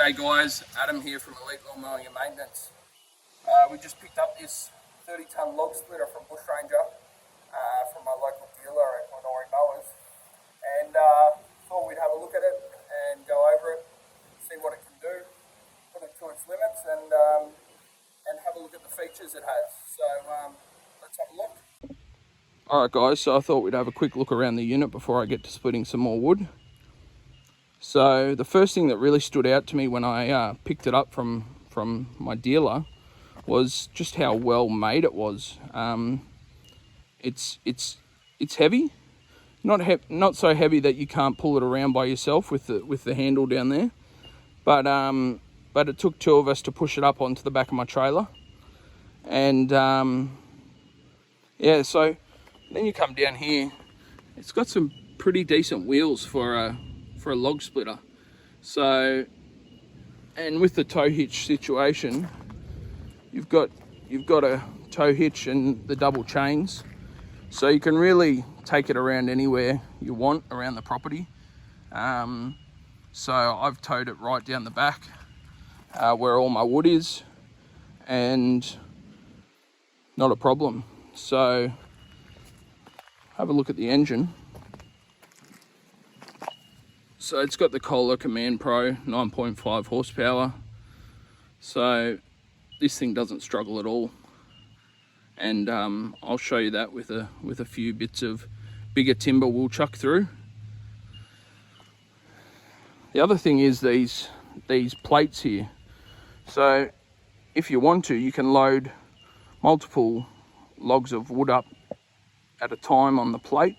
G'day guys, Adam here from Elite Lawn Mowing and Maintenance. We just picked up this 30-ton log splitter from Bushranger from my local dealer at Glenorie Mowers, and thought we'd have a look at it and go over it, see what it can do, put it to its limits, and have a look at the features it has. So let's have a look. Alright guys, so I thought we'd have a quick look around the unit before I get to splitting some more wood. So the first thing that really stood out to me when I picked it up from my dealer was just how well made it was. It's heavy, not so heavy that you can't pull it around by yourself with the handle down there, but it took two of us to push it up onto the back of my trailer, and yeah. So then you come down here, it's got some pretty decent wheels for a log splitter. So, and with the tow hitch situation, you've got a tow hitch and the double chains, so you can really take it around anywhere you want around the property. So I've towed it right down the back where all my wood is, and not a problem. So have a look at the engine. So it's got the Kohler Command Pro 9.5 horsepower. So this thing doesn't struggle at all. And I'll show you that with a few bits of bigger timber we'll chuck through. The other thing is these plates here. So if you want to, you can load multiple logs of wood up at a time on the plate,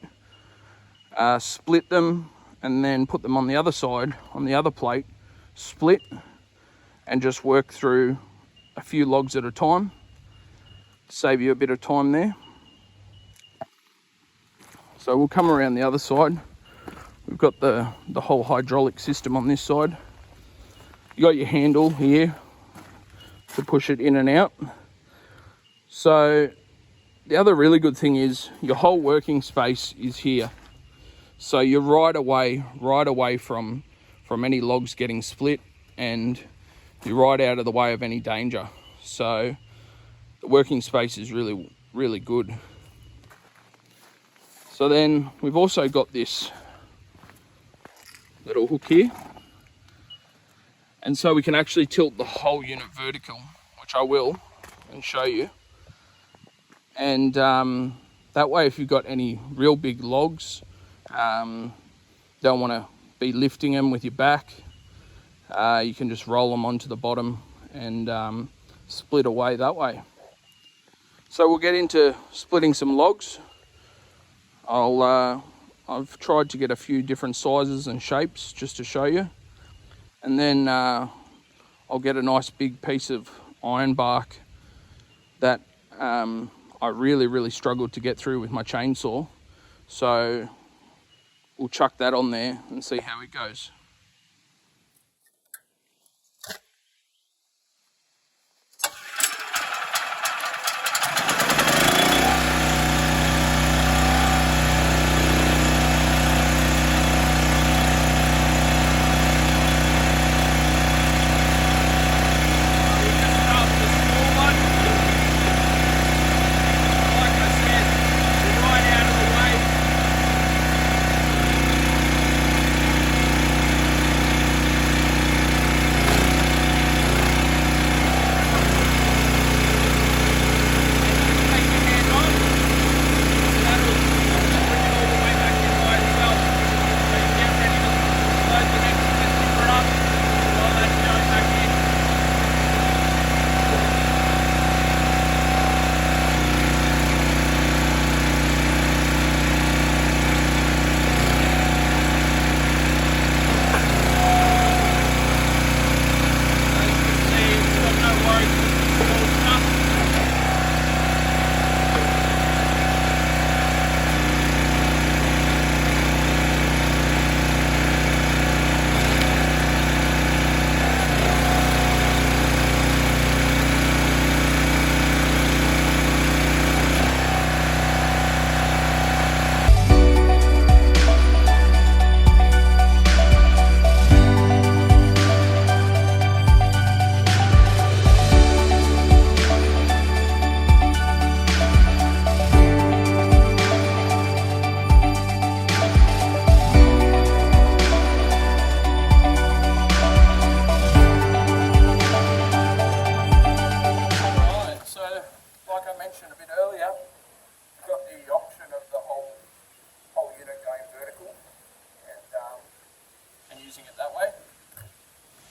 split them, and then put them on the other side, on the other plate, split, and just work through a few logs at a time. Save you a bit of time there. So we'll come around the other side. We've got the whole hydraulic system on this side. You got your handle here to push it in and out. So the other really good thing is your whole working space is here. So you're right away from any logs getting split, and you're right out of the way of any danger. So the working space is really, really good. So then we've also got this little hook here, and so we can actually tilt the whole unit vertical, which I will and show you. And that way, if you've got any real big logs, don't want to be lifting them with your back, you can just roll them onto the bottom and split away that way. So we'll get into splitting some logs. I've tried to get a few different sizes and shapes just to show you, and then I'll get a nice big piece of iron bark that I really struggled to get through with my chainsaw. So we'll chuck that on there and see how it goes.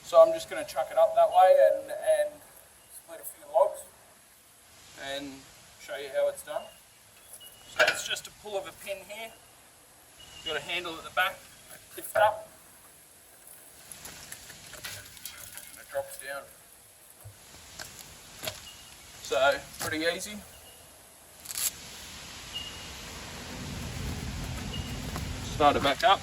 So I'm just going to chuck it up that way and split a few logs and show you how it's done. So it's just a pull of a pin here. You've got a handle at the back, lift up, and it drops down. So pretty easy. Start it back up.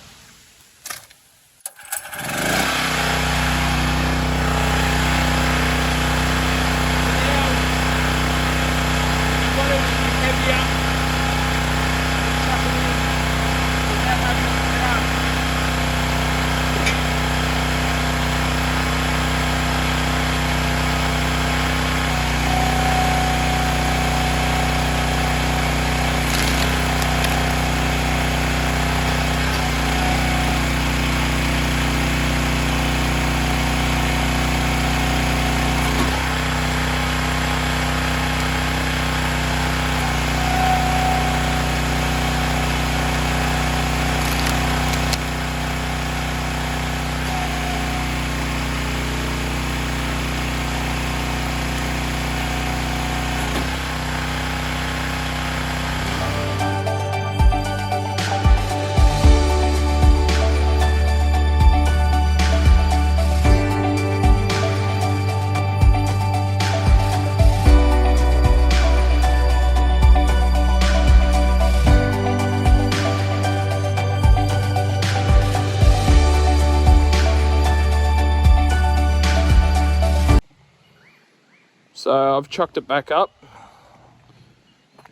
So I've chucked it back up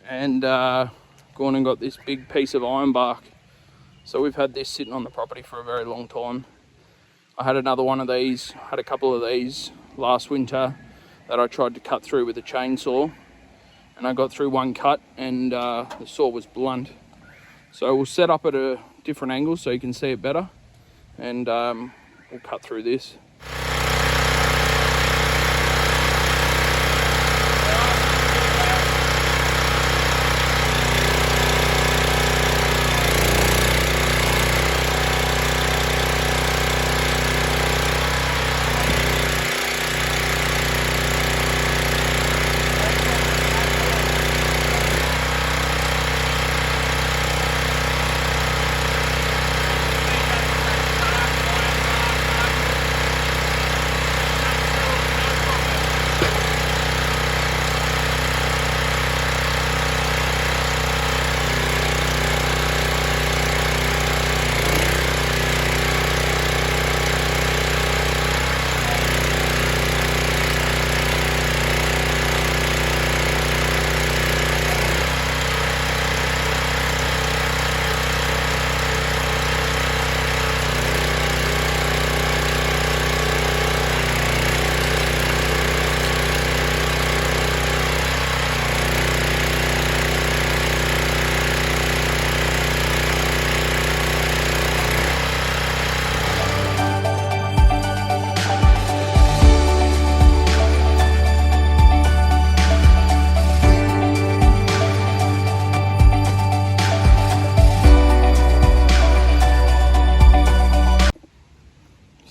and gone and got this big piece of iron bark. So we've had this sitting on the property for a very long time. I had another one of these, had a couple of these last winter that I tried to cut through with a chainsaw, and I got through one cut and the saw was blunt. So we'll set up at a different angle so you can see it better, and we'll cut through this.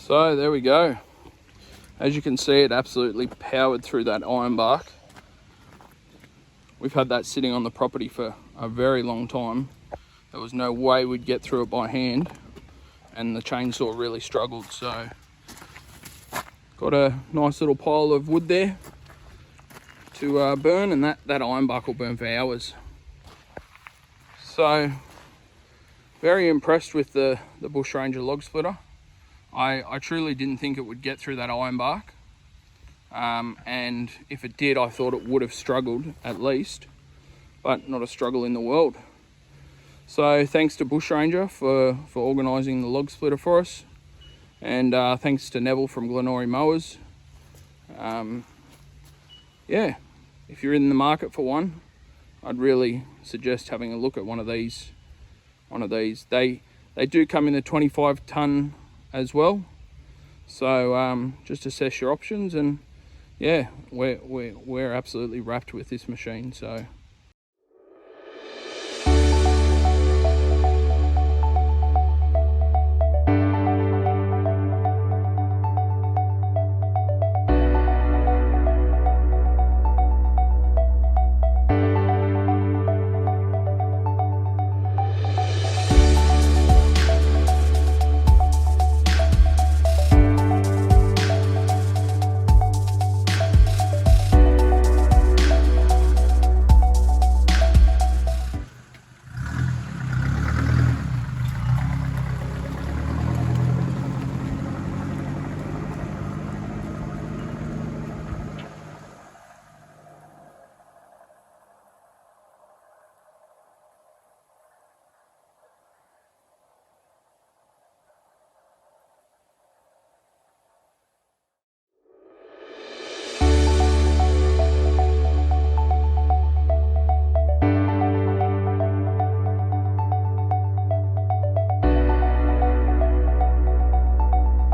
So there we go. As you can see, it absolutely powered through that iron bark. We've had that sitting on the property for a very long time. There was no way we'd get through it by hand, and the chainsaw really struggled. So got a nice little pile of wood there to burn, and that iron bark will burn for hours. So very impressed with the Bushranger log splitter. I truly didn't think it would get through that iron bark, and if it did, I thought it would have struggled at least, but not a struggle in the world. So thanks to Bushranger for organising the log splitter for us, and thanks to Neville from Glenorie Mowers. Yeah, if you're in the market for one, I'd really suggest having a look at one of these. They do come in the 25 tonne as well, so just assess your options, and yeah, we're absolutely wrapped with this machine. So